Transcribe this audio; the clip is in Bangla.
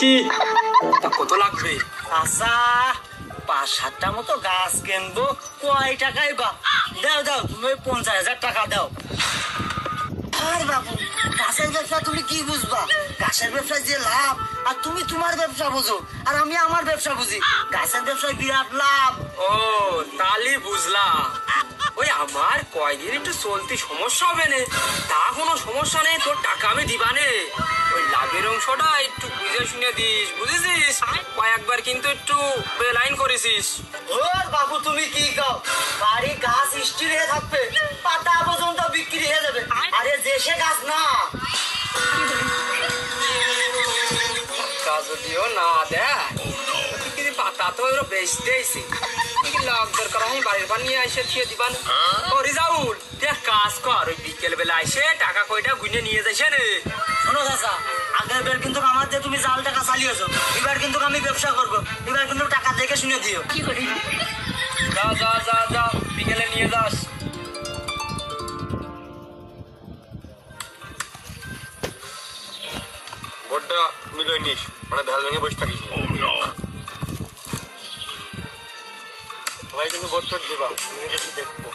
দিচ্ছি। তা কত লাগবে? আচ্ছা 5-7টা মতো গাছ কিনবো, কয় টাকায় বা? দাও দাও, তুমি 50,000 টাকা দাও। আর বাবু, গাছের ব্যবসা তুমি কি বুঝবা? গাছের ব্যবসায় যে লাভ, আর তুমি তোমার ব্যবসা বুঝো আর আমি আমার ব্যবসা বুঝি। গাছের ব্যবসায় বিরাট লাভ। ও তাহলে বুঝলাম। ওই আমার কয়দিন একটু চলতে সমস্যা হবে না, তা কোনো সমস্যা নেই, তোর টাকা আমি দিবানে। ওই লাভের অংশটা একটু বুঝে শুনে দিস, বুঝেছিস? কয়েকবার কিন্তু একটু বেলাইন করেছিস। ওর বাবু, তুমি কি কও? বাড়ি গাছ স্টিল হয়ে থাকবে, পাতা পর্যন্ত বিক্রি হয়ে যাবে। আরে দেশে গাছ না। তা যদিও না দেয়, কিন্তু পাতা তো ওরা বেচতেইছি। লাভ দরকার আমি বাড়ির পর নিয়ে এসে থিয়ে দিবান। ও রিজাউল, দেখ কাজ কর, ওই বিকেল বেলা এসে টাকা কয়টা গুনে নিয়ে যাইছে রে। শোনো চাচা, আগের বার কিন্তু আমার দিয়ে তুমি জাল টাকা চালিয়েছো, এবার কিন্তু আমি ব্যবসা করবো। এবার কিন্তু টাকা দেখে শুনে দিও। যা যা যা যা, বিকেলে নিয়ে যাস। ভোটটা তুমি লই নিস, মানে ঢাল ভেঙে বসে থাকিস না। সবাই কিন্তু ভোট টোট দিবা, তুমি বেশি দেখবো।